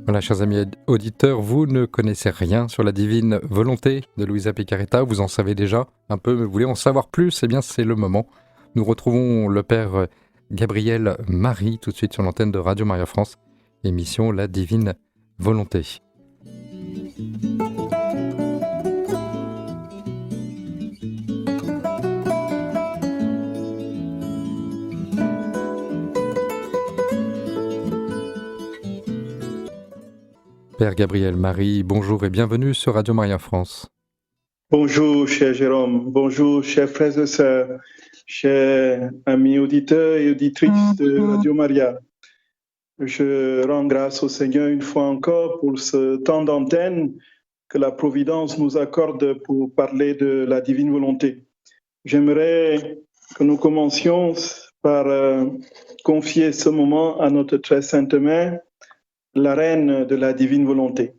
Voilà, chers amis auditeurs, vous ne connaissez rien sur la divine volonté de Luisa Picaretta, vous en savez déjà un peu, mais vous voulez en savoir plus, eh bien c'est le moment. Nous retrouvons le Père Gabriel Marie tout de suite sur l'antenne de Radio Maria France, émission La Divine Volonté. Père Gabriel Marie, bonjour et bienvenue sur Radio Maria France. Bonjour, cher Jérôme. Bonjour, chers frères et sœurs, chers amis auditeurs et auditrices de Radio Maria. Je rends grâce au Seigneur une fois encore pour ce temps d'antenne que la Providence nous accorde pour parler de la divine volonté. J'aimerais que nous commencions par confier ce moment à notre très sainte mère, la reine de la divine volonté,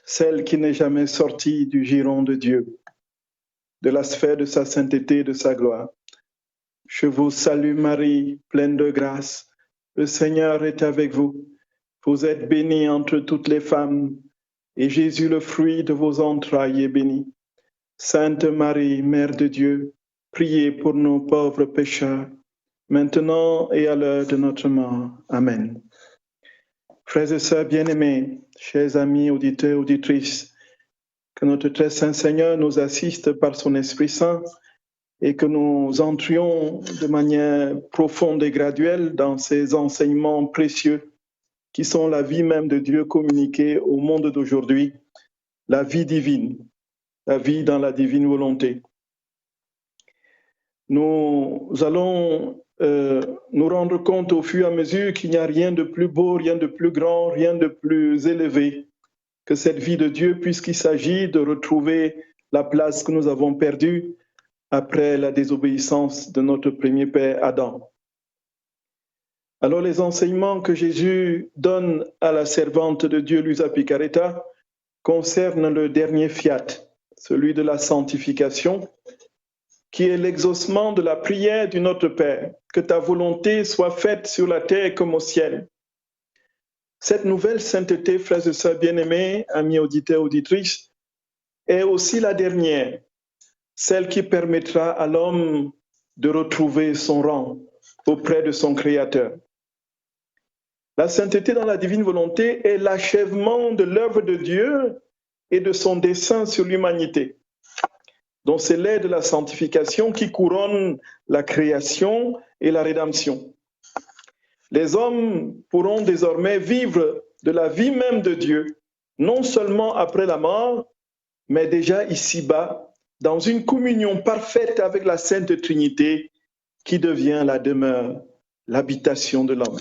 celle qui n'est jamais sortie du giron de Dieu, de la sphère de sa sainteté et de sa gloire. Je vous salue Marie, pleine de grâce. Le Seigneur est avec vous. Vous êtes bénie entre toutes les femmes, et Jésus, le fruit de vos entrailles, est béni. Sainte Marie, Mère de Dieu, priez pour nos pauvres pécheurs, maintenant et à l'heure de notre mort. Amen. Frères et sœurs bien-aimés, chers amis auditeurs, auditrices, que notre très saint Seigneur nous assiste par son Esprit Saint et que nous entrions de manière profonde et graduelle dans ces enseignements précieux qui sont la vie même de Dieu communiquée au monde d'aujourd'hui, la vie divine, la vie dans la divine volonté. Nous allons nous rendre compte au fur et à mesure qu'il n'y a rien de plus beau, rien de plus grand, rien de plus élevé que cette vie de Dieu, puisqu'il s'agit de retrouver la place que nous avons perdue après la désobéissance de notre premier père Adam. Alors les enseignements que Jésus donne à la servante de Dieu, Luisa Picaretta, concernent le dernier fiat, celui de la sanctification, qui est l'exaucement de la prière du Notre Père, que ta volonté soit faite sur la terre comme au ciel. Cette nouvelle sainteté, frères et sœurs bien-aimés, amis auditeurs, auditrices, est aussi la dernière, celle qui permettra à l'homme de retrouver son rang auprès de son Créateur. La sainteté dans la divine volonté est l'achèvement de l'œuvre de Dieu et de son dessein sur l'humanité. Donc c'est l'ère de la sanctification qui couronne la création et la rédemption. Les hommes pourront désormais vivre de la vie même de Dieu, non seulement après la mort, mais déjà ici-bas, dans une communion parfaite avec la Sainte Trinité qui devient la demeure, l'habitation de l'homme.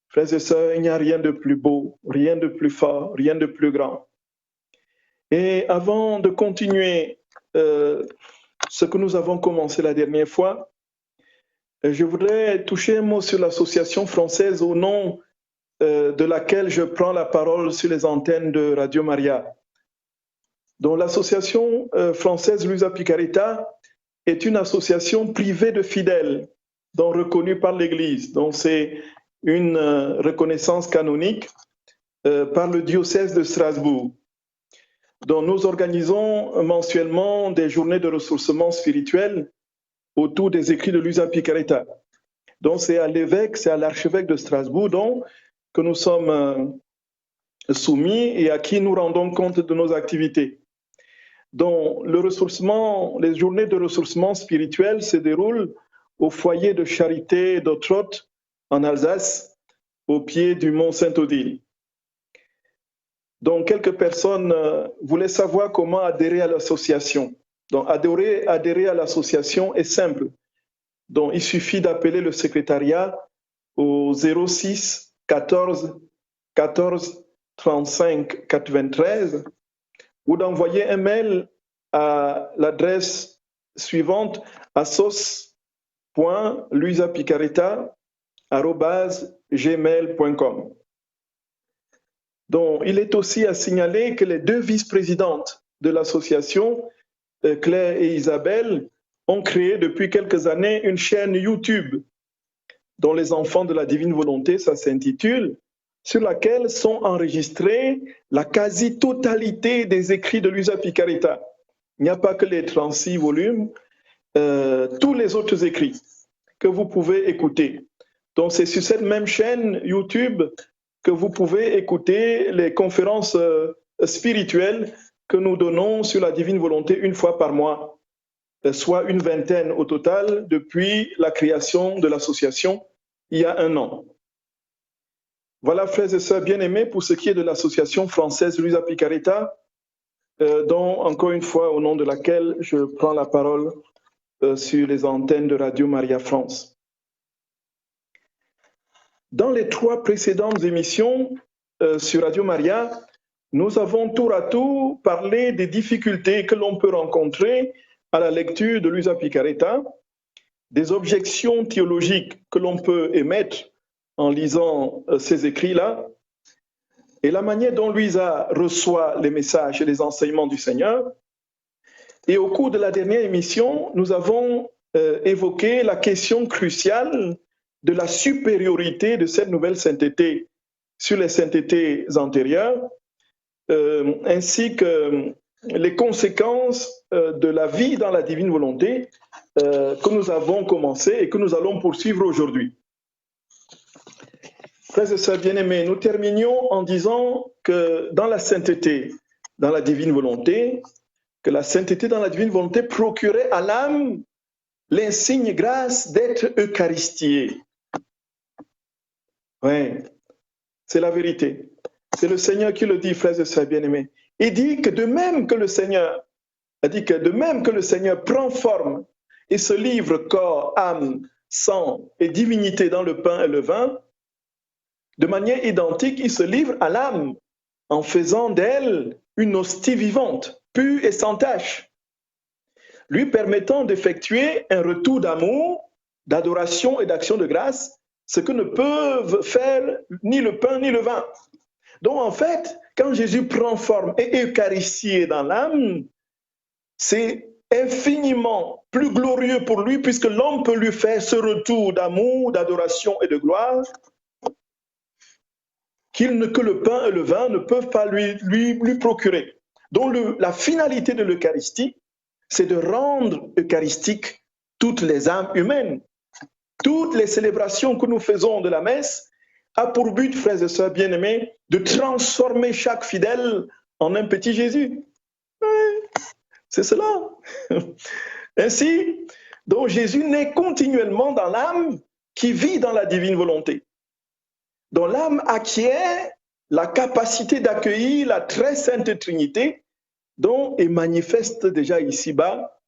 Frères et sœurs, il n'y a rien de plus beau, rien de plus fort, rien de plus grand. Et avant de continuer ce que nous avons commencé la dernière fois, je voudrais toucher un mot sur l'association française au nom de laquelle je prends la parole sur les antennes de Radio Maria. Donc l'association française Luisa Picaretta est une association privée de fidèles, donc reconnue par l'Église. Donc c'est une reconnaissance canonique par le diocèse de Strasbourg. Donc nous organisons mensuellement des journées de ressourcement spirituel autour des écrits de Luisa Picaretta. Donc c'est à l'évêque, c'est à l'archevêque de Strasbourg donc, que nous sommes soumis et à qui nous rendons compte de nos activités. Donc le ressourcement, les journées de ressourcement spirituel se déroulent au foyer de charité d'Ottrott en Alsace, au pied du mont Saint-Odile. Donc quelques personnes voulaient savoir comment adhérer à l'association. Donc adhérer à l'association est simple. Donc il suffit d'appeler le secrétariat au 06 14 14 35 93 ou d'envoyer un mail à l'adresse suivante assos.luisapicaretta@gmail.com. Donc, il est aussi à signaler que les deux vice-présidentes de l'association, Claire et Isabelle, ont créé depuis quelques années une chaîne YouTube dont les enfants de la divine volonté, ça s'intitule, sur laquelle sont enregistrés la quasi-totalité des écrits de Luisa Picaretta. Il n'y a pas que les 36 volumes, tous les autres écrits que vous pouvez écouter. Donc c'est sur cette même chaîne YouTube que vous pouvez écouter les conférences spirituelles que nous donnons sur la divine volonté une fois par mois, soit une vingtaine au total depuis la création de l'association il y a 1 an. Voilà, frères et sœurs bien-aimés, pour ce qui est de l'association française Luisa Picaretta, dont, encore une fois, au nom de laquelle je prends la parole sur les antennes de Radio Maria France. Dans les 3 précédentes émissions sur Radio Maria, nous avons tour à tour parlé des difficultés que l'on peut rencontrer à la lecture de Luisa Picaretta, des objections théologiques que l'on peut émettre en lisant ces écrits-là, et la manière dont Luisa reçoit les messages et les enseignements du Seigneur. Et au cours de la dernière émission, nous avons évoqué la question cruciale de la supériorité de cette nouvelle sainteté sur les saintetés antérieures, ainsi que les conséquences de la vie dans la divine volonté que nous avons commencé et que nous allons poursuivre aujourd'hui. Frères et sœurs bien-aimés, nous terminions en disant que dans la sainteté, dans la divine volonté, que la sainteté dans la divine volonté procurait à l'âme l'insigne grâce d'être eucharistiée. Oui, c'est la vérité. C'est le Seigneur qui le dit, frères et sœurs bien-aimés. Il dit que de même que le Seigneur prend forme et se livre corps, âme, sang et divinité dans le pain et le vin, de manière identique, il se livre à l'âme en faisant d'elle une hostie vivante, pure et sans tache, lui permettant d'effectuer un retour d'amour, d'adoration et d'action de grâce, ce que ne peuvent faire ni le pain ni le vin. Donc en fait, quand Jésus prend forme et est eucharistié dans l'âme, c'est infiniment plus glorieux pour lui puisque l'homme peut lui faire ce retour d'amour, d'adoration et de gloire que le pain et le vin ne peuvent pas lui procurer. Donc la finalité de l'Eucharistie, c'est de rendre eucharistique toutes les âmes humaines. Toutes les célébrations que nous faisons de la messe a pour but, frères et sœurs bien-aimés, de transformer chaque fidèle en un petit Jésus. C'est cela. Ainsi, donc Jésus naît continuellement dans l'âme qui vit dans la divine volonté. Donc l'âme acquiert la capacité d'accueillir la très sainte Trinité dont est manifeste déjà ici-bas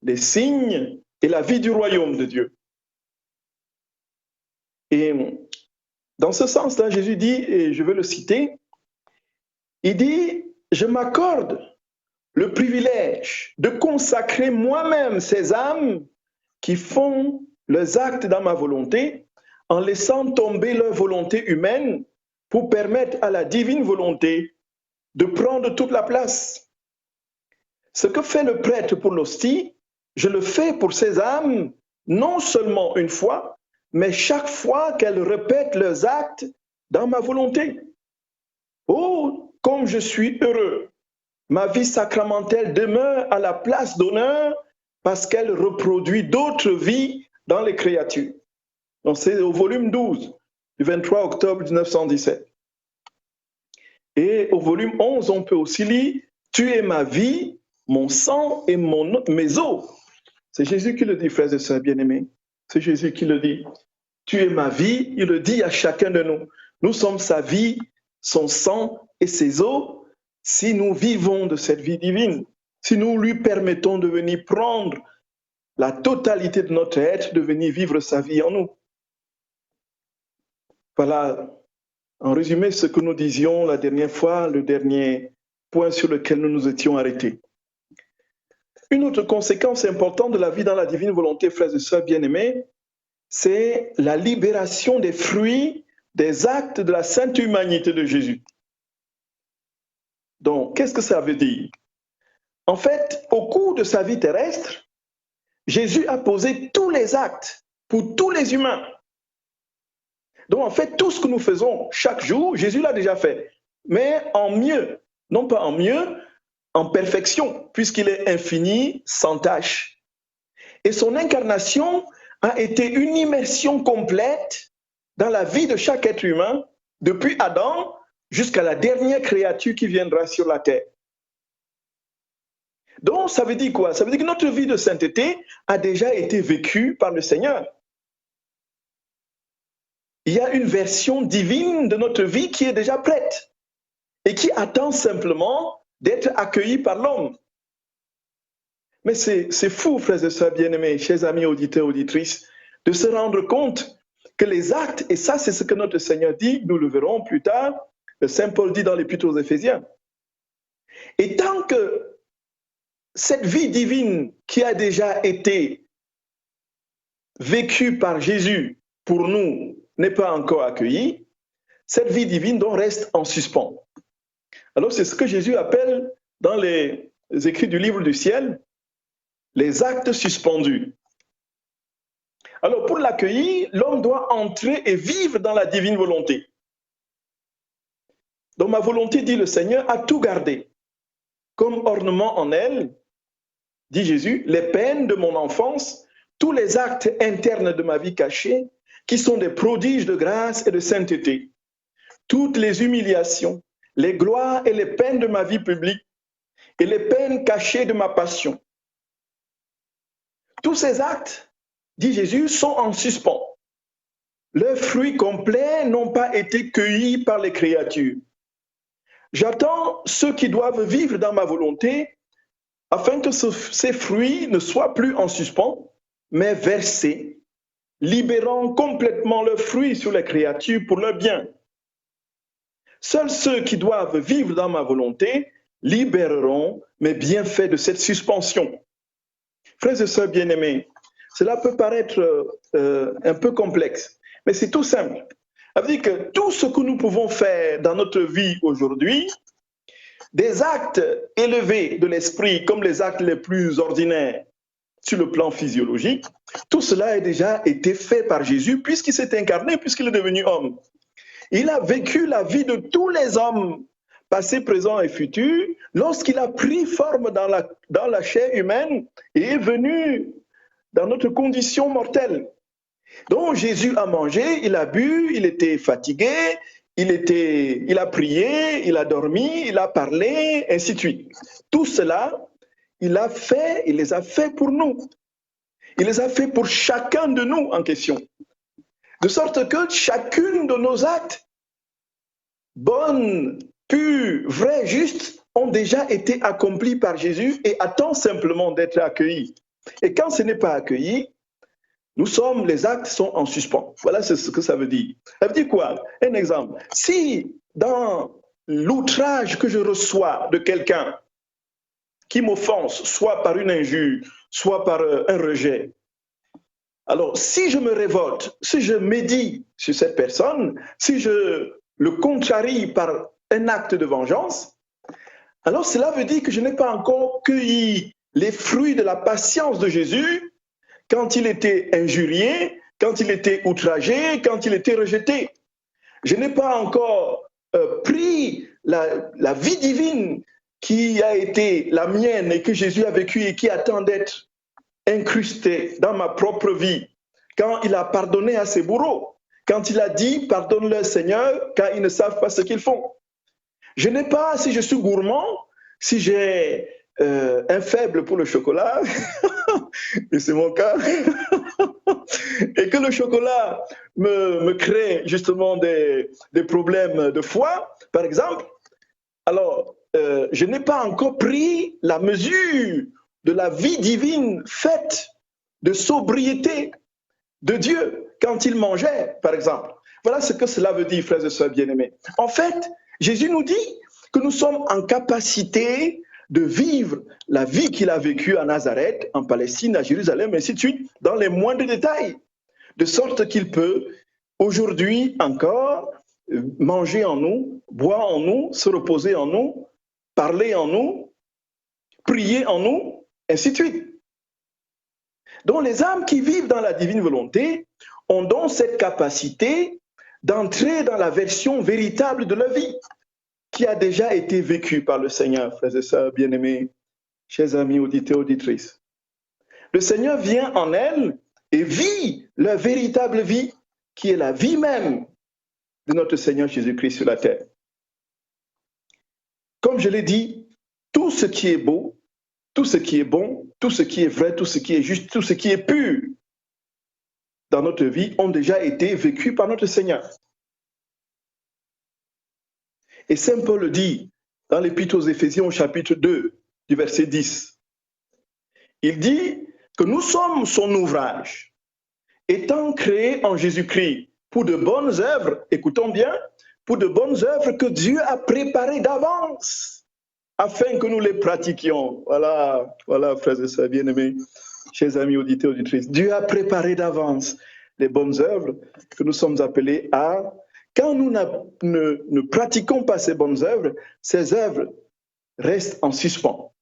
les signes et la vie du royaume de Dieu. Et dans ce sens-là, Jésus dit, et je vais le citer, il dit « Je m'accorde le privilège de consacrer moi-même ces âmes qui font leurs actes dans ma volonté en laissant tomber leur volonté humaine pour permettre à la divine volonté de prendre toute la place. Ce que fait le prêtre pour l'hostie, je le fais pour ces âmes, non seulement une fois, mais chaque fois qu'elles répètent leurs actes dans ma volonté. Oh, comme je suis heureux! Ma vie sacramentelle demeure à la place d'honneur parce qu'elle reproduit d'autres vies dans les créatures. Donc c'est au volume 12, du 23 octobre 1917. Et au volume 11, on peut aussi lire « Tu es ma vie, mon sang et mes os ». C'est Jésus qui le dit, frères et sœurs bien-aimés. C'est Jésus qui le dit. Tu es ma vie, il le dit à chacun de nous. Nous sommes sa vie, son sang et ses os, si nous vivons de cette vie divine, si nous lui permettons de venir prendre la totalité de notre être, de venir vivre sa vie en nous. Voilà, en résumé, ce que nous disions la dernière fois, le dernier point sur lequel nous nous étions arrêtés. Une autre conséquence importante de la vie dans la divine volonté, frères et sœurs bien-aimés, c'est la libération des fruits des actes de la sainte humanité de Jésus. Donc, qu'est-ce que ça veut dire? En fait, au cours de sa vie terrestre, Jésus a posé tous les actes pour tous les humains. Donc en fait, tout ce que nous faisons chaque jour, Jésus l'a déjà fait, mais en mieux, non pas en mieux, en perfection, puisqu'il est infini, sans tâche. Et son incarnation a été une immersion complète dans la vie de chaque être humain, depuis Adam jusqu'à la dernière créature qui viendra sur la terre. Donc, ça veut dire quoi? Ça veut dire que notre vie de sainteté a déjà été vécue par le Seigneur. Il y a une version divine de notre vie qui est déjà prête et qui attend simplement d'être accueillie par l'homme. Mais c'est fou, frères et sœurs bien-aimés, chers amis auditeurs, auditrices, de se rendre compte que les actes, et ça c'est ce que notre Seigneur dit, nous le verrons plus tard, Saint Paul dit dans l'Épître aux Éphésiens. Et tant que cette vie divine qui a déjà été vécue par Jésus pour nous n'est pas encore accueillie, cette vie divine donc reste en suspens. Alors c'est ce que Jésus appelle dans les écrits du livre du ciel, les actes suspendus. Alors pour l'accueillir, l'homme doit entrer et vivre dans la divine volonté. Donc ma volonté, dit le Seigneur, a tout gardé, comme ornement en elle, dit Jésus, les peines de mon enfance, tous les actes internes de ma vie cachée, qui sont des prodiges de grâce et de sainteté, toutes les humiliations, les gloires et les peines de ma vie publique, et les peines cachées de ma passion. Tous ces actes, dit Jésus, sont en suspens. Leurs fruits complets n'ont pas été cueillis par les créatures. J'attends ceux qui doivent vivre dans ma volonté afin que ces fruits ne soient plus en suspens, mais versés, libérant complètement leurs fruits sur les créatures pour leur bien. Seuls ceux qui doivent vivre dans ma volonté libéreront mes bienfaits de cette suspension. Frères et sœurs bien-aimés, cela peut paraître un peu complexe, mais c'est tout simple. Ça veut dire que tout ce que nous pouvons faire dans notre vie aujourd'hui, des actes élevés de l'esprit comme les actes les plus ordinaires sur le plan physiologique, tout cela a déjà été fait par Jésus puisqu'il s'est incarné, puisqu'il est devenu homme. Il a vécu la vie de tous les hommes, passés, présents et futurs, lorsqu'il a pris forme dans la chair humaine et est venu dans notre condition mortelle. Donc Jésus a mangé, il a bu, il était fatigué, il a prié, il a dormi, il a parlé, ainsi de suite. Tout cela, il les a fait pour nous. Il les a fait pour chacun de nous en question. De sorte que chacune de nos actes, bonnes, purs, vrais, justes, ont déjà été accomplis par Jésus et attendent simplement d'être accueillis. Et quand ce n'est pas accueilli, les actes sont en suspens. Voilà ce que ça veut dire. Ça veut dire quoi? Un exemple. Si dans l'outrage que je reçois de quelqu'un qui m'offense, soit par une injure, soit par un rejet, alors si je me révolte, si je médis sur cette personne, si je le contrarie par un acte de vengeance, alors cela veut dire que je n'ai pas encore cueilli les fruits de la patience de Jésus quand il était injurié, quand il était outragé, quand il était rejeté. Je n'ai pas encore pris la vie divine qui a été la mienne et que Jésus a vécu et qui attend d'être incrustée dans ma propre vie. Quand il a pardonné à ses bourreaux, quand il a dit « Pardonne-leur Seigneur, car ils ne savent pas ce qu'ils font ». Je n'ai pas, si je suis gourmand, si j'ai un faible pour le chocolat, et c'est mon cas, et que le chocolat me crée justement des problèmes de foie, par exemple, alors je n'ai pas encore pris la mesure de la vie divine faite de sobriété de Dieu quand il mangeait, par exemple. Voilà ce que cela veut dire, frères et sœurs bien-aimés. En fait, Jésus nous dit que nous sommes en capacité de vivre la vie qu'il a vécue à Nazareth, en Palestine, à Jérusalem, ainsi de suite, dans les moindres détails, de sorte qu'il peut aujourd'hui encore manger en nous, boire en nous, se reposer en nous, parler en nous, prier en nous, ainsi de suite. Donc les âmes qui vivent dans la divine volonté ont donc cette capacité d'entrer dans la version véritable de la vie qui a déjà été vécue par le Seigneur, frères et sœurs bien-aimés, chers amis auditeurs, auditrices. Le Seigneur vient en elle et vit la véritable vie qui est la vie même de notre Seigneur Jésus-Christ sur la terre. Comme je l'ai dit, tout ce qui est beau, tout ce qui est bon, tout ce qui est vrai, tout ce qui est juste, tout ce qui est pur dans notre vie ont déjà été vécus par notre Seigneur. Et Saint Paul le dit dans l'Épître aux Éphésiens au chapitre 2 du verset 10. Il dit que nous sommes son ouvrage, étant créés en Jésus-Christ pour de bonnes œuvres, écoutons bien, pour de bonnes œuvres que Dieu a préparées d'avance, afin que nous les pratiquions. Voilà, frères et sœurs bien-aimés, chers amis auditeurs, auditrices. Dieu a préparé d'avance les bonnes œuvres que nous sommes appelés à. Quand nous ne pratiquons pas ces bonnes œuvres, ces œuvres restent en suspens.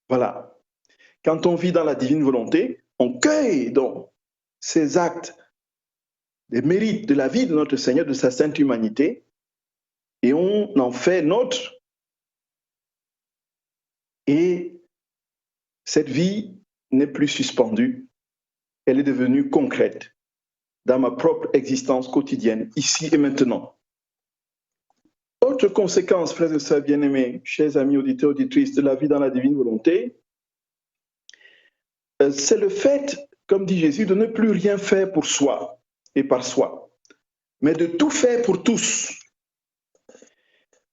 Voilà. Quand on vit dans la divine volonté, on cueille donc ces actes, les mérites de la vie de notre Seigneur, de sa sainte humanité, et on en fait nôtre. Et cette vie n'est plus suspendue, elle est devenue concrète dans ma propre existence quotidienne, ici et maintenant. Autre conséquence, frères et sœurs bien-aimés, chers amis auditeurs, auditrices, de la vie dans la divine volonté, c'est le fait, comme dit Jésus, de ne plus rien faire pour soi et par soi, mais de tout faire pour tous.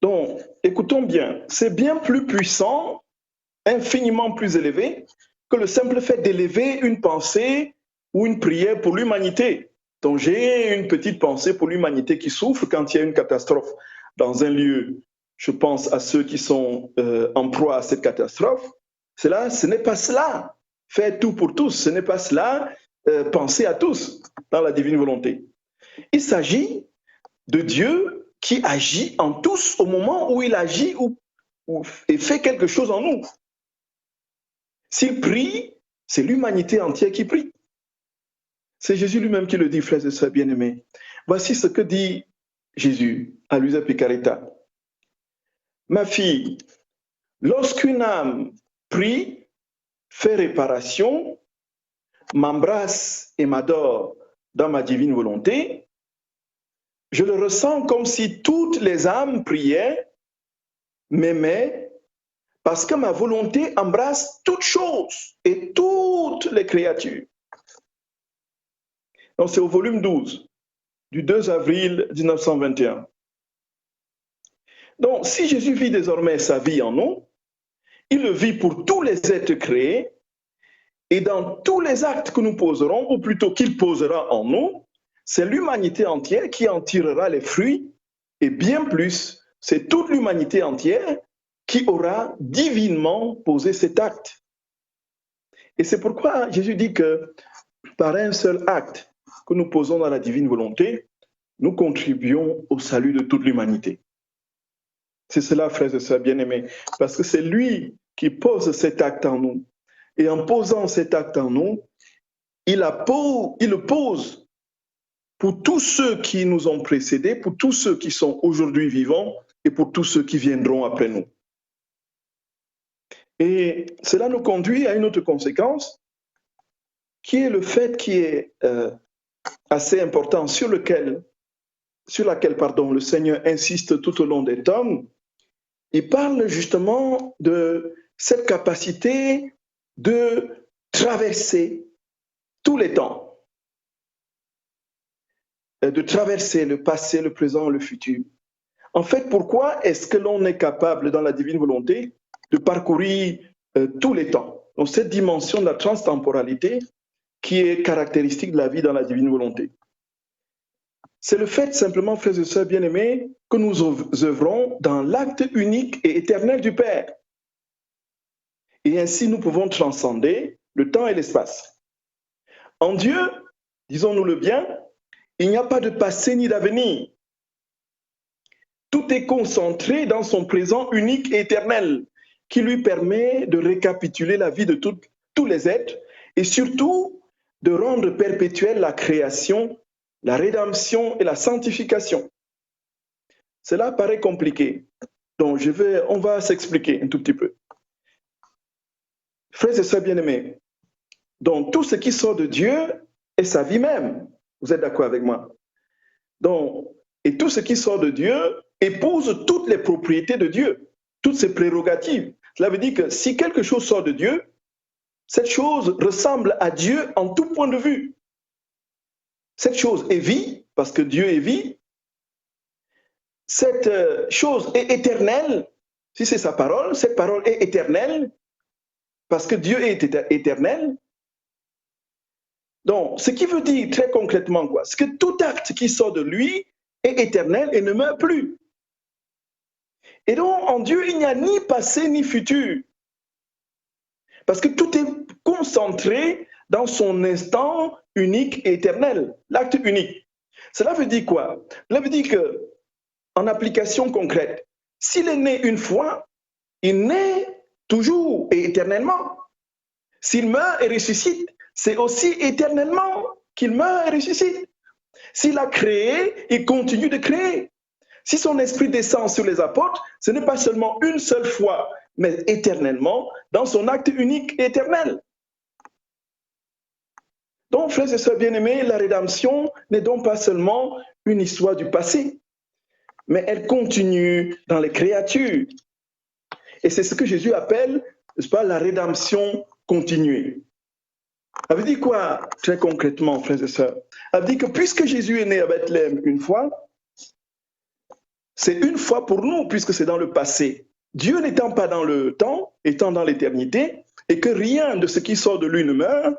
Donc, écoutons bien, c'est bien plus puissant, infiniment plus élevé, que le simple fait d'élever une pensée ou une prière pour l'humanité. Donc, j'ai une petite pensée pour l'humanité qui souffre quand il y a une catastrophe dans un lieu. Je pense à ceux qui sont en proie à cette catastrophe. Ce n'est pas cela. Faire tout pour tous, ce n'est pas cela. Penser à tous dans la divine volonté. Il s'agit de Dieu qui agit en tous au moment où il agit et fait quelque chose en nous. S'il prie, c'est l'humanité entière qui prie. C'est Jésus lui-même qui le dit, frères et sœurs bien-aimés. Voici ce que dit Jésus à Luisa Picaretta. Ma fille, lorsqu'une âme prie, fait réparation, m'embrasse et m'adore dans ma divine volonté, je le ressens comme si toutes les âmes priaient, m'aimaient, parce que ma volonté embrasse toutes choses et toutes les créatures. Donc c'est au volume 12, du 2 avril 1921. Donc si Jésus vit désormais sa vie en nous, il le vit pour tous les êtres créés, et dans tous les actes que nous poserons, ou plutôt qu'il posera en nous, c'est l'humanité entière qui en tirera les fruits, et bien plus, c'est toute l'humanité entière qui aura divinement posé cet acte. Et c'est pourquoi Jésus dit que par un seul acte que nous posons dans la divine volonté, nous contribuons au salut de toute l'humanité. C'est cela, frères et sœurs bien-aimés, parce que c'est lui qui pose cet acte en nous. Et en posant cet acte en nous, il le pose pour tous ceux qui nous ont précédés, pour tous ceux qui sont aujourd'hui vivants et pour tous ceux qui viendront après nous. Et cela nous conduit à une autre conséquence, qui est le fait qui est assez important, sur laquelle le Seigneur insiste tout au long des tomes. Il parle justement de cette capacité de traverser tous les temps, de traverser le passé, le présent, le futur. En fait, pourquoi est-ce que l'on est capable, dans la divine volonté, de parcourir tous les temps? Donc, cette dimension de la transtemporalité qui est caractéristique de la vie dans la divine volonté. C'est le fait simplement, frères et sœurs bien-aimés, que nous œuvrons dans l'acte unique et éternel du Père. Et ainsi, nous pouvons transcender le temps et l'espace. En Dieu, disons-nous-le bien, il n'y a pas de passé ni d'avenir. Tout est concentré dans son présent unique et éternel, qui lui permet de récapituler la vie de tous les êtres et surtout de rendre perpétuelle la création la rédemption et la sanctification. Cela paraît compliqué, donc on va s'expliquer un tout petit peu. Frères et sœurs bien-aimés, donc tout ce qui sort de Dieu est sa vie même. Vous êtes d'accord avec moi? Donc, et tout ce qui sort de Dieu épouse toutes les propriétés de Dieu, toutes ses prérogatives. Cela veut dire que si quelque chose sort de Dieu, cette chose ressemble à Dieu en tout point de vue. Cette chose est vie, parce que Dieu est vie. Cette chose est éternelle, si c'est sa parole, cette parole est éternelle, parce que Dieu est éternel. Donc, ce qui veut dire très concrètement quoi? C'est que tout acte qui sort de lui est éternel et ne meurt plus. Et donc, en Dieu, il n'y a ni passé ni futur. Parce que tout est concentré dans son instant unique et éternel, l'acte unique. Cela veut dire quoi? Cela veut dire que, en application concrète, s'il est né une fois, il naît toujours et éternellement. S'il meurt et ressuscite, c'est aussi éternellement qu'il meurt et ressuscite. S'il a créé, il continue de créer. Si son esprit descend sur les apôtres, ce n'est pas seulement une seule fois, mais éternellement, dans son acte unique et éternel. Donc, frères et sœurs bien-aimés, la rédemption n'est donc pas seulement une histoire du passé, mais elle continue dans les créatures. Et c'est ce que Jésus appelle, n'est-ce pas, la rédemption continuée. Ça veut dire quoi, très concrètement, frères et sœurs? Ça veut dire que puisque Jésus est né à Bethléem une fois, c'est une fois pour nous, puisque c'est dans le passé. Dieu n'étant pas dans le temps, étant dans l'éternité, et que rien de ce qui sort de lui ne meurt,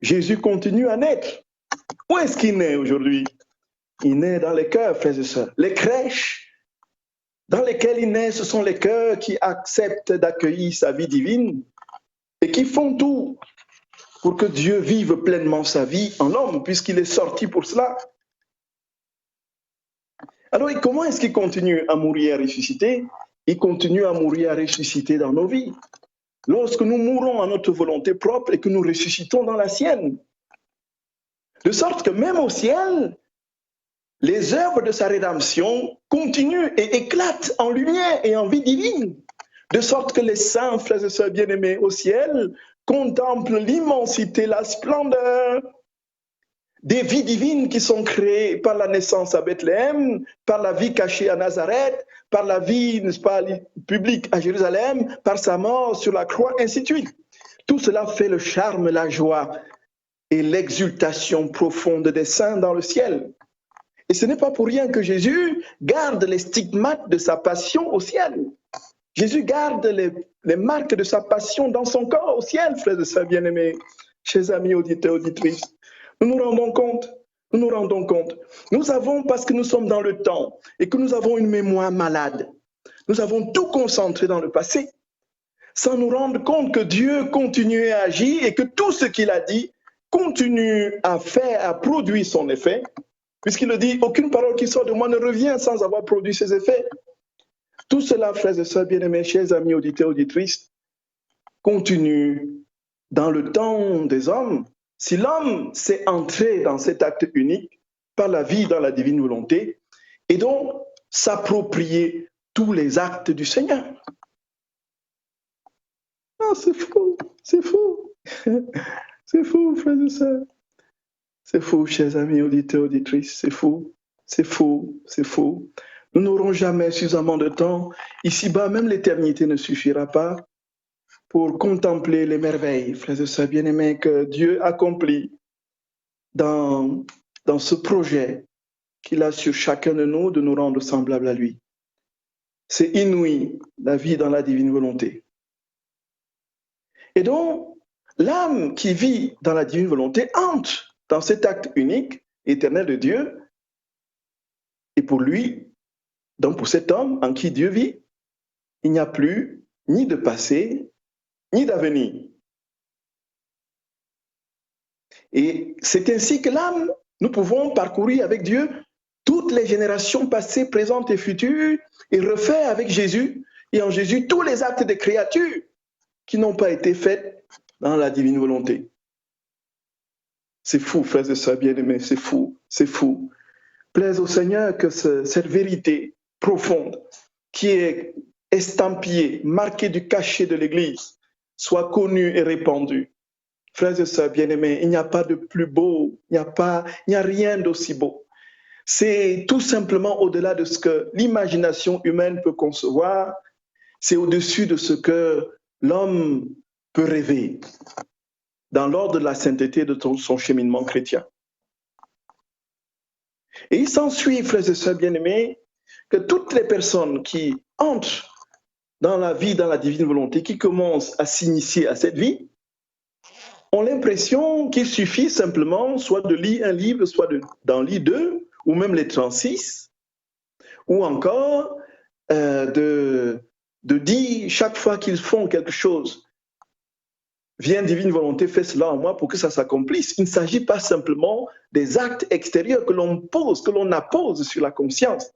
Jésus continue à naître. Où est-ce qu'il naît aujourd'hui? Il naît dans les cœurs, frères et sœurs. Les crèches dans lesquelles il naît, ce sont les cœurs qui acceptent d'accueillir sa vie divine et qui font tout pour que Dieu vive pleinement sa vie en homme, puisqu'il est sorti pour cela. Alors, comment est-ce qu'il continue à mourir et à ressusciter? Il continue à mourir et à ressusciter dans nos vies. Lorsque nous mourons à notre volonté propre et que nous ressuscitons dans la sienne. De sorte que même au ciel, les œuvres de sa rédemption continuent et éclatent en lumière et en vie divine. De sorte que les saints, frères et sœurs bien-aimés au ciel, contemplent l'immensité, la splendeur des vies divines qui sont créées par la naissance à Bethléem, par la vie cachée à Nazareth, par la vie, n'est-ce pas, publique à Jérusalem, par sa mort sur la croix, ainsi de suite. Tout cela fait le charme, la joie et l'exultation profonde des saints dans le ciel. Et ce n'est pas pour rien que Jésus garde les stigmates de sa passion au ciel. Jésus garde les marques de sa passion dans son corps au ciel, frères et sœurs bien-aimés, chers amis auditeurs, auditrices. Nous nous rendons compte. Nous avons, parce que nous sommes dans le temps et que nous avons une mémoire malade, nous avons tout concentré dans le passé, sans nous rendre compte que Dieu continue à agir et que tout ce qu'il a dit continue à faire, à produire son effet, puisqu'il le dit, aucune parole qui sort de moi ne revient sans avoir produit ses effets. Tout cela, frères et sœurs bien-aimés, chers amis auditeurs, auditrices, continue dans le temps des hommes. Si l'homme s'est entré dans cet acte unique par la vie dans la divine volonté, et donc s'approprier tous les actes du Seigneur. Ah, c'est fou, c'est fou. C'est fou, frères et sœurs. C'est fou, chers amis auditeurs, auditrices, c'est fou, c'est fou, c'est fou. Nous n'aurons jamais suffisamment de temps. Ici-bas, même l'éternité ne suffira pas pour contempler les merveilles, frères et sœurs bien-aimés, que Dieu accomplit dans ce projet qu'il a sur chacun de nous rendre semblables à lui. C'est inouï, la vie dans la divine volonté. Et donc, l'âme qui vit dans la divine volonté entre dans cet acte unique, éternel de Dieu, et pour lui, donc pour cet homme en qui Dieu vit, il n'y a plus ni de passé, ni d'avenir. Et c'est ainsi que l'âme, nous pouvons parcourir avec Dieu toutes les générations passées, présentes et futures, et refaire avec Jésus, et en Jésus, tous les actes des créatures qui n'ont pas été faits dans la divine volonté. C'est fou, frères et sœurs bien-aimés, c'est fou, c'est fou. Plaise au Seigneur que cette vérité profonde qui est estampillée, marquée du cachet de l'Église, soit connue et répandue. Frères et sœurs bien-aimés, il n'y a pas de plus beau, il n'y a rien d'aussi beau. C'est tout simplement au-delà de ce que l'imagination humaine peut concevoir, c'est au-dessus de ce que l'homme peut rêver dans l'ordre de la sainteté de son cheminement chrétien. Et il s'ensuit, frères et sœurs bien-aimés, que toutes les personnes qui entrent dans la vie, dans la divine volonté, qui commencent à s'initier à cette vie, ont l'impression qu'il suffit simplement soit de lire un livre, soit d'en lire deux, ou même les 36, ou encore de dire chaque fois qu'ils font quelque chose, viens divine volonté, fais cela en moi pour que ça s'accomplisse. Il ne s'agit pas simplement des actes extérieurs que l'on pose, que l'on appose sur la conscience.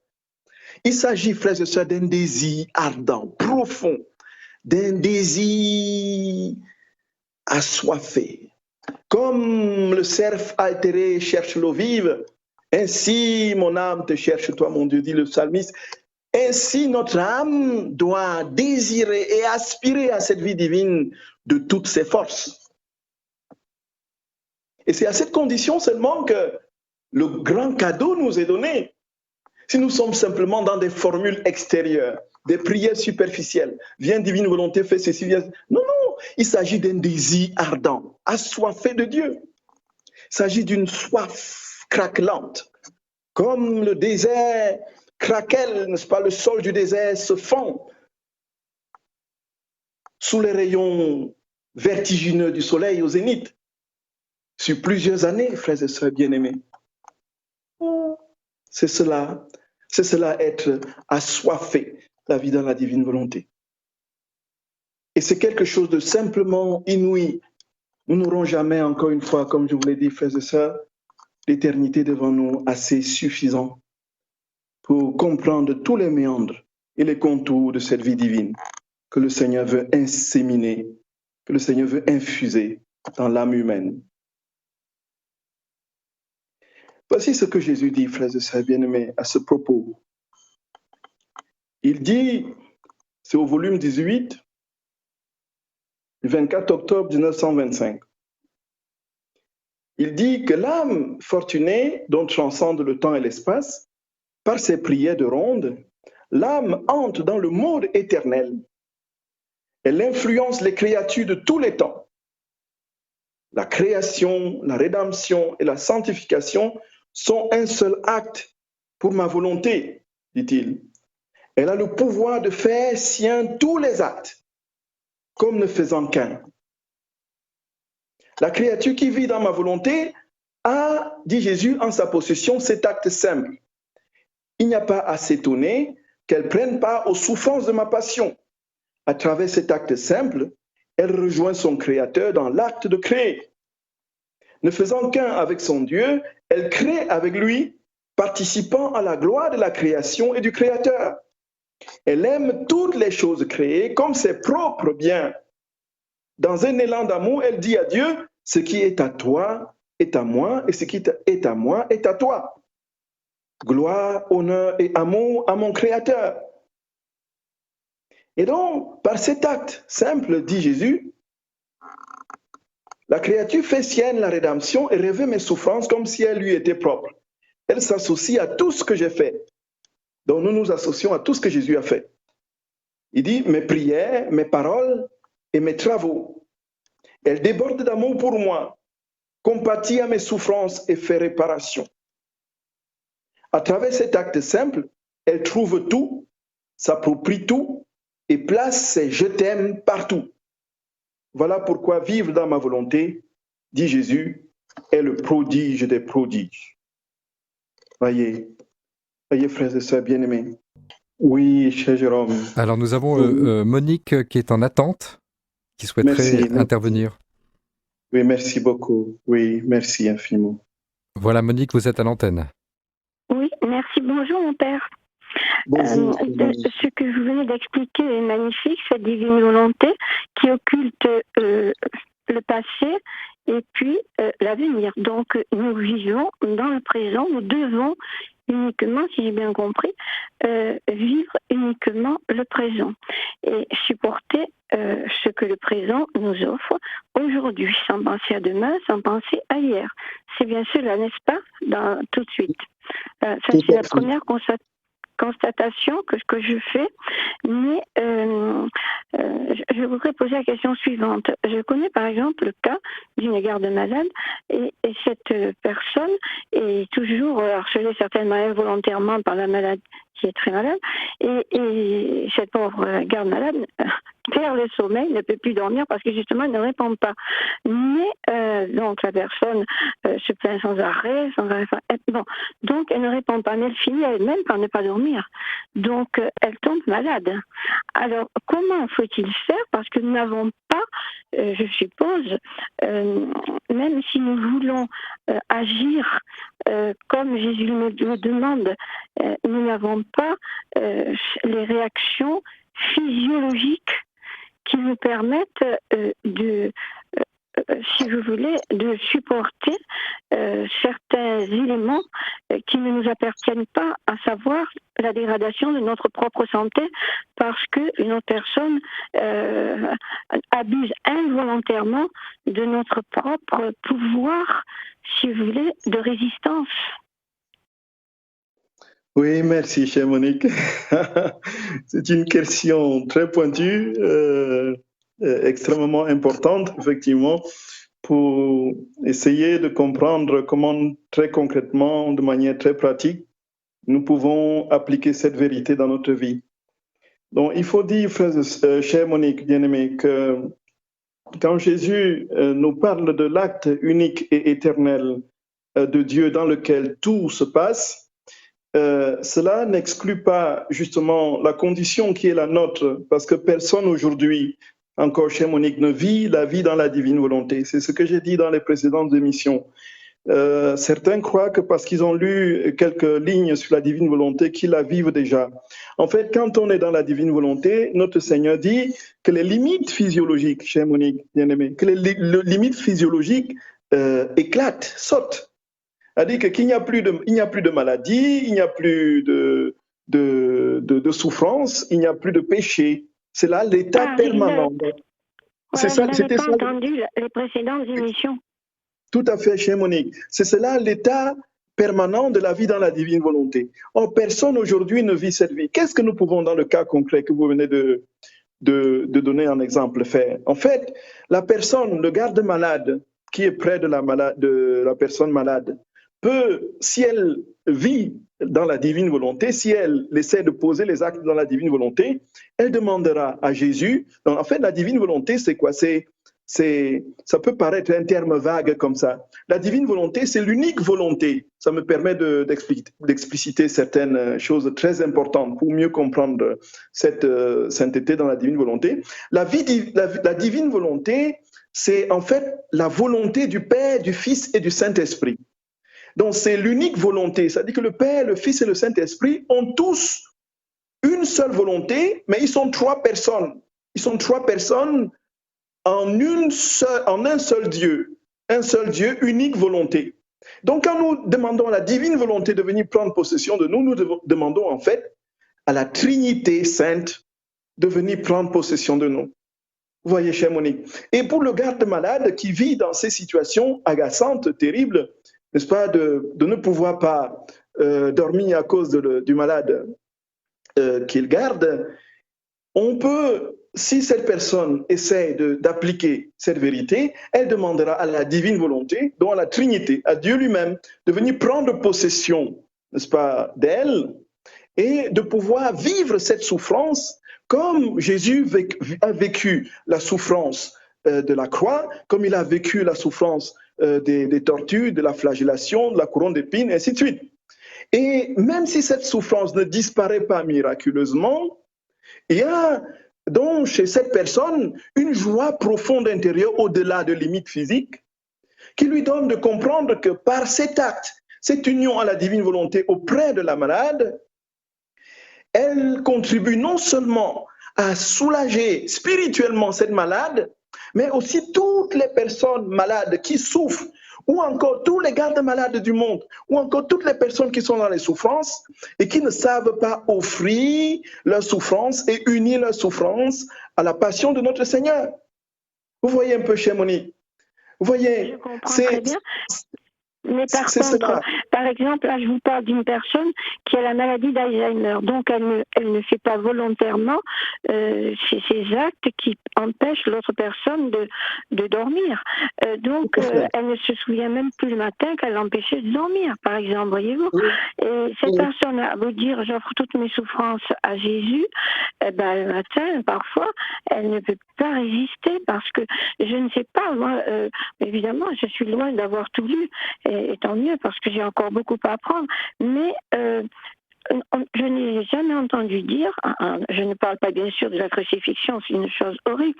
Il s'agit, frères et sœurs, d'un désir ardent, profond, d'un désir assoiffé. Comme le cerf altéré cherche l'eau vive, ainsi mon âme te cherche, toi mon Dieu, dit le psalmiste. Ainsi notre âme doit désirer et aspirer à cette vie divine de toutes ses forces. Et c'est à cette condition seulement que le grand cadeau nous est donné. Si nous sommes simplement dans des formules extérieures, des prières superficielles, viens divine volonté, fais ceci, viens... Non, non, il s'agit d'un désir ardent, assoiffé de Dieu. Il s'agit d'une soif craquelante, comme le désert craquelle, n'est-ce pas, le sol du désert se fond sous les rayons vertigineux du soleil au zénith, sur plusieurs années, frères et sœurs bien-aimés. C'est cela être assoiffé, la vie dans la divine volonté. Et c'est quelque chose de simplement inouï. Nous n'aurons jamais, encore une fois, comme je vous l'ai dit, frères et sœurs, l'éternité devant nous assez suffisant pour comprendre tous les méandres et les contours de cette vie divine que le Seigneur veut inséminer, que le Seigneur veut infuser dans l'âme humaine. Voici ce que Jésus dit, frères et sœurs bien-aimés, à ce propos. Il dit, c'est au volume 18, le 24 octobre 1925, il dit que l'âme fortunée dont transcende le temps et l'espace, par ses prières de ronde, l'âme entre dans le monde éternel. Elle influence les créatures de tous les temps. La création, la rédemption et la sanctification sont un seul acte pour ma volonté, dit-il. Elle a le pouvoir de faire sien tous les actes, comme ne faisant qu'un. La créature qui vit dans ma volonté a, dit Jésus, en sa possession cet acte simple. Il n'y a pas à s'étonner qu'elle prenne part aux souffrances de ma passion. À travers cet acte simple, elle rejoint son Créateur dans l'acte de créer. Ne faisant qu'un avec son Dieu, elle crée avec lui, participant à la gloire de la création et du Créateur. Elle aime toutes les choses créées comme ses propres biens. Dans un élan d'amour, elle dit à Dieu, ce qui est à toi est à moi, et ce qui est à moi est à toi. Gloire, honneur et amour à mon Créateur. Et donc, par cet acte simple, dit Jésus, la créature fait sienne la rédemption et revêt mes souffrances comme si elles lui étaient propres. Elle s'associe à tout ce que j'ai fait. Donc nous nous associons à tout ce que Jésus a fait. Il dit, mes prières, mes paroles et mes travaux. Elle déborde d'amour pour moi, compatit à mes souffrances et fait réparation. À travers cet acte simple, elle trouve tout, s'approprie tout et place ses je t'aime partout. Voilà pourquoi vivre dans ma volonté, dit Jésus, est le prodige des prodiges. Voyez, frères et sœurs bien-aimés. Oui, cher Jérôme. Alors nous avons Monique qui est en attente, qui souhaiterait intervenir. Oui, merci beaucoup. Oui, merci infiniment. Voilà Monique, vous êtes à l'antenne. Oui, merci. Bonjour mon père. Bonjour. Ce que vous venez d'expliquer est magnifique, cette divine volonté qui occulte le passé et puis l'avenir. Donc nous vivons dans le présent, nous devons uniquement, si j'ai bien compris, vivre uniquement le présent et supporter ce que le présent nous offre aujourd'hui, sans penser à demain, sans penser à hier. C'est bien cela, n'est-ce pas, tout de suite. Ça, c'est la première constatation que je fais, mais je voudrais poser la question suivante. Je connais par exemple le cas d'une garde malade et cette personne est toujours harcelée certainement involontairement par la malade qui est très malade et cette pauvre garde malade perd le sommeil, ne peut plus dormir parce que justement elle ne répond pas. Mais donc la personne se plaint sans arrêt, bon, donc elle ne répond pas, mais elle finit elle-même par ne pas dormir. Donc elle tombe malade. Alors comment faut-il faire? Parce que nous n'avons pas, je suppose, même si nous voulons agir comme Jésus nous le demande, nous n'avons pas les réactions physiologiques qui nous permettent si vous voulez, de supporter certains éléments qui ne nous appartiennent pas, à savoir la dégradation de notre propre santé parce qu'une autre personne abuse involontairement de notre propre pouvoir, si vous voulez, de résistance. Oui, merci, chère Monique. C'est une question très pointue, extrêmement importante, effectivement, pour essayer de comprendre comment, très concrètement, de manière très pratique, nous pouvons appliquer cette vérité dans notre vie. Donc, il faut dire, chère Monique, bien-aimée, que quand Jésus nous parle de l'acte unique et éternel de Dieu dans lequel tout se passe, cela n'exclut pas justement la condition qui est la nôtre, parce que personne aujourd'hui, encore chez Monique, ne vit la vie dans la divine volonté. C'est ce que j'ai dit dans les précédentes émissions. Certains croient que parce qu'ils ont lu quelques lignes sur la divine volonté, qu'ils la vivent déjà. En fait, quand on est dans la divine volonté, notre Seigneur dit que les limites physiologiques, chez Monique, bien-aimée, que les limites physiologiques éclatent, sautent. C'est-à-dire qu'il n'y a plus de maladie, il n'y a plus de souffrance, il n'y a plus de péché. C'est là l'état permanent. C'est ça. Je n'avais pas entendu les précédentes émissions. Tout à fait, chère Monique. C'est cela l'état permanent de la vie dans la divine volonté. Or, personne aujourd'hui ne vit cette vie. Qu'est-ce que nous pouvons, dans le cas concret que vous venez de donner un exemple, faire? En fait, la personne, le garde malade, qui est près de la personne malade, peut, si elle vit dans la divine volonté, si elle essaie de poser les actes dans la divine volonté, elle demandera à Jésus. Donc, en fait, la divine volonté, c'est quoi? Ça peut paraître un terme vague comme ça. La divine volonté, c'est l'unique volonté. Ça me permet d'expliciter certaines choses très importantes pour mieux comprendre cette sainteté dans la divine volonté. La divine volonté, c'est en fait la volonté du Père, du Fils et du Saint-Esprit. Donc c'est l'unique volonté, c'est-à-dire que le Père, le Fils et le Saint-Esprit ont tous une seule volonté, mais ils sont trois personnes. Ils sont trois personnes en un seul Dieu, unique volonté. Donc quand nous demandons à la divine volonté de venir prendre possession de nous, nous demandons en fait à la Trinité sainte de venir prendre possession de nous. Vous voyez, chère Monique. Et pour le garde malade qui vit dans ces situations agaçantes, terribles, n'est-ce pas, de ne pouvoir pas dormir à cause du malade qu'il garde, on peut, si cette personne essaie d'appliquer cette vérité, elle demandera à la divine volonté, donc à la Trinité, à Dieu lui-même, de venir prendre possession, n'est-ce pas, d'elle, et de pouvoir vivre cette souffrance comme Jésus a vécu la souffrance de la croix, comme il a vécu la souffrance des tortures, de la flagellation, de la couronne d'épines, et ainsi de suite. Et même si cette souffrance ne disparaît pas miraculeusement, il y a donc chez cette personne une joie profonde intérieure au-delà de limites physiques qui lui donne de comprendre que par cet acte, cette union à la divine volonté auprès de la malade, elle contribue non seulement à soulager spirituellement cette malade, mais aussi toutes les personnes malades qui souffrent, ou encore tous les gardes malades du monde, ou encore toutes les personnes qui sont dans les souffrances et qui ne savent pas offrir leur souffrance et unir leur souffrance à la passion de notre Seigneur. Vous voyez un peu, chère Monique, vous voyez, Je comprends très bien. Mais par contre, cela. par exemple, là, je vous parle d'une personne qui a la maladie d'Alzheimer. Donc, elle ne fait pas volontairement ces actes qui empêchent l'autre personne de dormir. Elle ne se souvient même plus le matin qu'elle l'empêchait de dormir, par exemple, voyez-vous. Oui. Et cette personne a beau dire, j'offre toutes mes souffrances à Jésus, le matin, parfois, elle ne peut pas résister parce que je ne sais pas, moi, évidemment, je suis loin d'avoir tout lu. Et tant mieux, parce que j'ai encore beaucoup à apprendre. Mais je n'ai jamais entendu dire, je ne parle pas bien sûr de la crucifixion, c'est une chose horrible,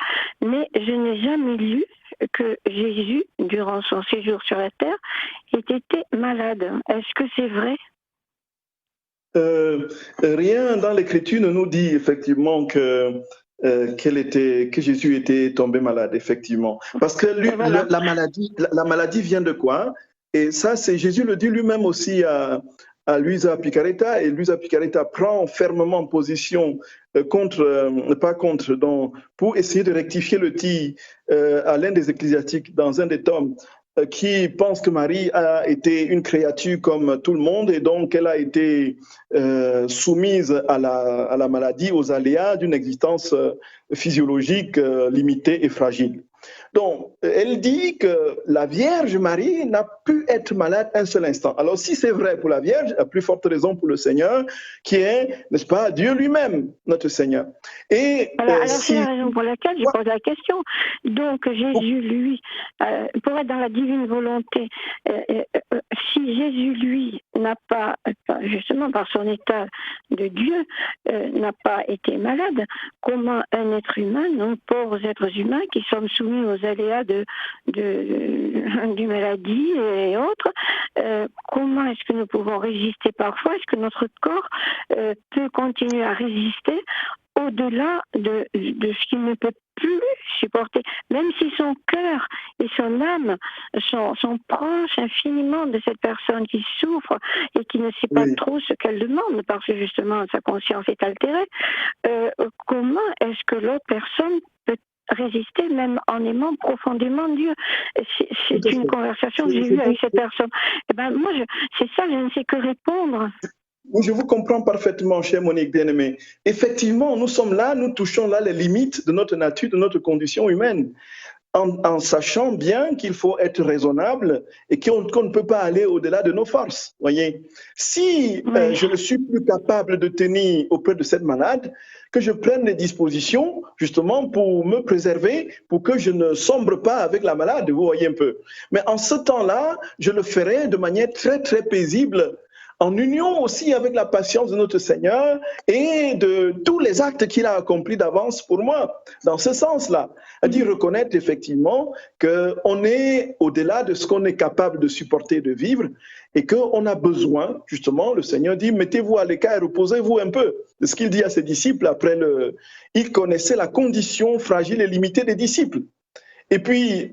mais je n'ai jamais lu que Jésus, durant son séjour sur la terre, ait été malade. Est-ce que c'est vrai ? Rien dans l'Écriture ne nous dit effectivement que Jésus était tombé malade, effectivement. Parce que lui, voilà. la maladie vient de quoi? Et ça, c'est Jésus le dit lui-même aussi à Luisa Picaretta, et Luisa Picaretta prend fermement position pour essayer de rectifier le tir à l'un des ecclésiastiques dans un des tomes qui pense que Marie a été une créature comme tout le monde et donc elle a été soumise à la maladie, aux aléas d'une existence physiologique limitée et fragile. Donc, elle dit que la Vierge Marie n'a pu être malade un seul instant. Alors, si c'est vrai pour la Vierge, à plus forte raison pour le Seigneur, qui est, n'est-ce pas, Dieu lui-même, notre Seigneur. Et voilà, alors c'est la raison pour laquelle je pose la question. Donc, Jésus, lui, pour être dans la divine volonté, si Jésus, lui, n'a pas, justement par son état de Dieu, n'a pas été malade, comment un être humain, nous, pauvres êtres humains, qui sommes soumis aux aléas du maladie et autres, comment est-ce que nous pouvons résister parfois? Est-ce que notre corps peut continuer à résister au-delà de ce qu'il ne peut plus supporter, même si son cœur et son âme sont proches infiniment de cette personne qui souffre et qui ne sait pas trop ce qu'elle demande parce que justement sa conscience est altérée, comment est-ce que l'autre personne peut résister même en aimant profondément Dieu? C'est une conversation que j'ai eue avec cette personne. Et ben moi, c'est ça, je ne sais que répondre. Oui, je vous comprends parfaitement, chère Monique bien-aimée. Effectivement, nous sommes là, nous touchons là les limites de notre nature, de notre condition humaine, en sachant bien qu'il faut être raisonnable et qu'on ne peut pas aller au-delà de nos forces. Voyez, si je ne suis plus capable de tenir auprès de cette malade, que je prenne des dispositions justement pour me préserver, pour que je ne sombre pas avec la malade, vous voyez un peu. Mais en ce temps-là, je le ferai de manière très, très paisible, en union aussi avec la patience de notre Seigneur et de tous les actes qu'il a accomplis d'avance pour moi, dans ce sens-là. C'est-à-dire reconnaître effectivement qu'on est au-delà de ce qu'on est capable de supporter, de vivre, et qu'on a besoin, justement, le Seigneur dit, mettez-vous à l'écart et reposez-vous un peu. C'est ce qu'il dit à ses disciples après il connaissait la condition fragile et limitée des disciples. Et puis,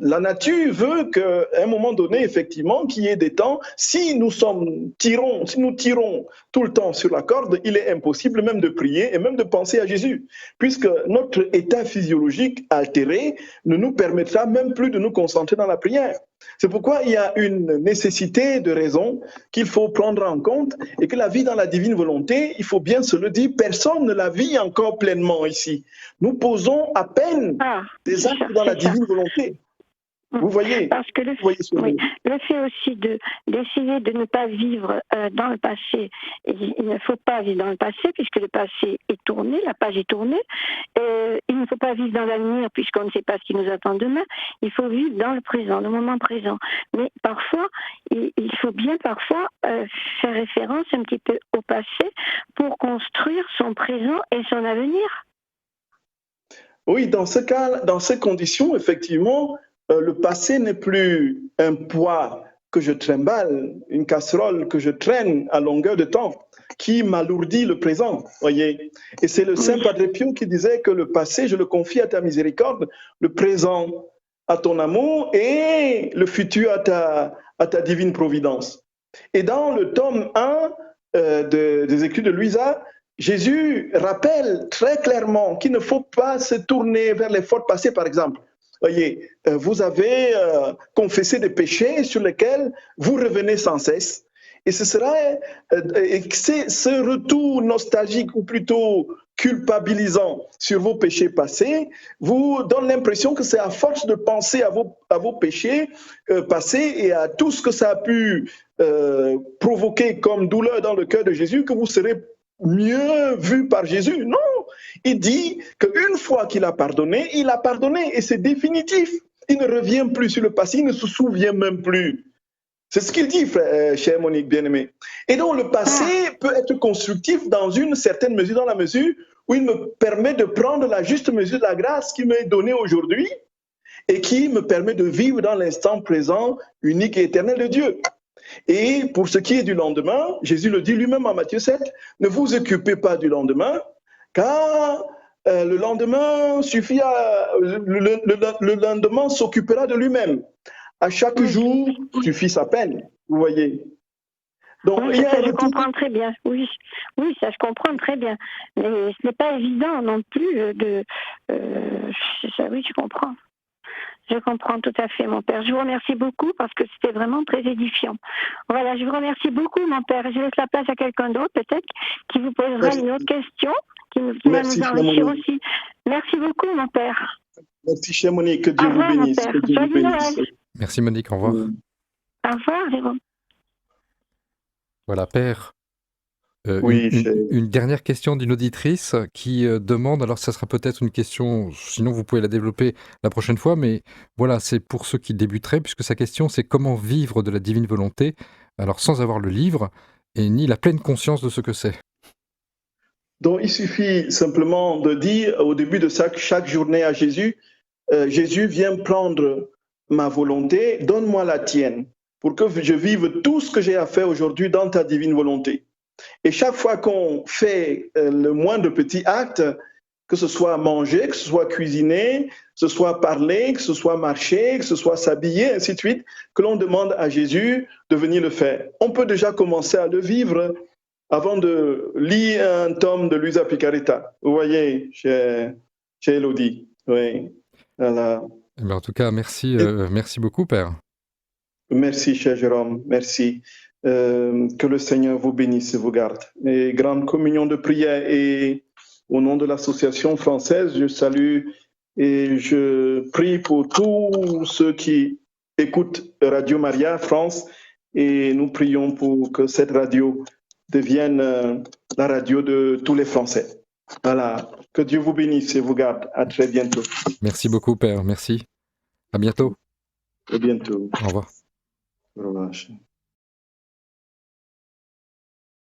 la nature veut qu'à un moment donné, effectivement, qu'il y ait des temps, si nous tirons tout le temps sur la corde, il est impossible même de prier et même de penser à Jésus, puisque notre état physiologique altéré ne nous permettra même plus de nous concentrer dans la prière. C'est pourquoi il y a une nécessité de raison qu'il faut prendre en compte et que la vie dans la divine volonté, il faut bien se le dire, personne ne la vit encore pleinement ici. Nous posons à peine des actes dans la divine volonté. Vous voyez, parce que le fait aussi d'essayer de ne pas vivre dans le passé, il ne faut pas vivre dans le passé puisque le passé est tourné, la page est tournée. Il ne faut pas vivre dans l'avenir puisqu'on ne sait pas ce qui nous attend demain. Il faut vivre dans le présent, le moment présent. Mais parfois, il faut bien parfois faire référence un petit peu au passé pour construire son présent et son avenir. Oui, dans ce cas, dans ces conditions, effectivement, le passé n'est plus un poids que je trimballe, une casserole que je traîne à longueur de temps. qui m'alourdit le présent, voyez. Et c'est le Saint Padre Pio qui disait que le passé, je le confie à ta miséricorde, le présent à ton amour et le futur à ta divine providence. Et dans le tome 1 des écrits de Luisa, Jésus rappelle très clairement qu'il ne faut pas se tourner vers les fautes passées, par exemple. Voyez, vous avez confessé des péchés sur lesquels vous revenez sans cesse. Et ce sera ce retour nostalgique ou plutôt culpabilisant sur vos péchés passés vous donne l'impression que c'est à force de penser à vos péchés passés et à tout ce que ça a pu provoquer comme douleur dans le cœur de Jésus que vous serez mieux vu par Jésus. Non, il dit qu'une fois qu'il a pardonné et c'est définitif. Il ne revient plus sur le passé, il ne se souvient même plus. C'est ce qu'il dit, chère Monique bien-aimée. Et donc le passé peut être constructif dans une certaine mesure, dans la mesure où il me permet de prendre la juste mesure de la grâce qui m'est donnée aujourd'hui et qui me permet de vivre dans l'instant présent unique et éternel de Dieu. Et pour ce qui est du lendemain, Jésus le dit lui-même en Matthieu 7, ne vous occupez pas du lendemain, car le lendemain suffit le lendemain s'occupera de lui-même. À chaque jour suffit sa peine, vous voyez. Donc, oui, ça, je comprends très bien. Oui, ça je comprends très bien. Mais ce n'est pas évident non plus oui, je comprends. Je comprends tout à fait, mon père. Je vous remercie beaucoup parce que c'était vraiment très édifiant. Voilà, je vous remercie beaucoup, mon père. Je laisse la place à quelqu'un d'autre, peut-être, qui vous posera une autre question, qui va nous enrichir aussi. Merci beaucoup, mon père. Merci, chère Monique. Que Dieu vous bénisse. Que Dieu vous bénisse. Merci, Monique. Au revoir. Au revoir, Jérôme. Voilà, père. Une dernière question d'une auditrice qui demande, alors ça sera peut-être une question, sinon vous pouvez la développer la prochaine fois, mais voilà, c'est pour ceux qui débuteraient, puisque sa question c'est comment vivre de la divine volonté, alors sans avoir le livre, et ni la pleine conscience de ce que c'est. Donc il suffit simplement de dire au début de chaque journée à Jésus, Jésus viens prendre ma volonté, donne-moi la tienne, pour que je vive tout ce que j'ai à faire aujourd'hui dans ta divine volonté. Et chaque fois qu'on fait le moindre petit acte, que ce soit manger, que ce soit cuisiner, que ce soit parler, que ce soit marcher, que ce soit s'habiller, ainsi de suite, que l'on demande à Jésus de venir le faire. On peut déjà commencer à le vivre avant de lire un tome de Luisa Picaretta. Vous voyez, chez Elodie. Oui. Voilà. Eh bien, en tout cas, merci, merci beaucoup, Père. Merci, cher Jérôme. Merci. Que le Seigneur vous bénisse et vous garde. Et grande communion de prière. Et au nom de l'association française, je salue et je prie pour tous ceux qui écoutent Radio Maria France. Et nous prions pour que cette radio devienne la radio de tous les Français. Voilà. Que Dieu vous bénisse et vous garde. À très bientôt. Merci beaucoup, Père. Merci. À bientôt. À bientôt. Au revoir. Au revoir.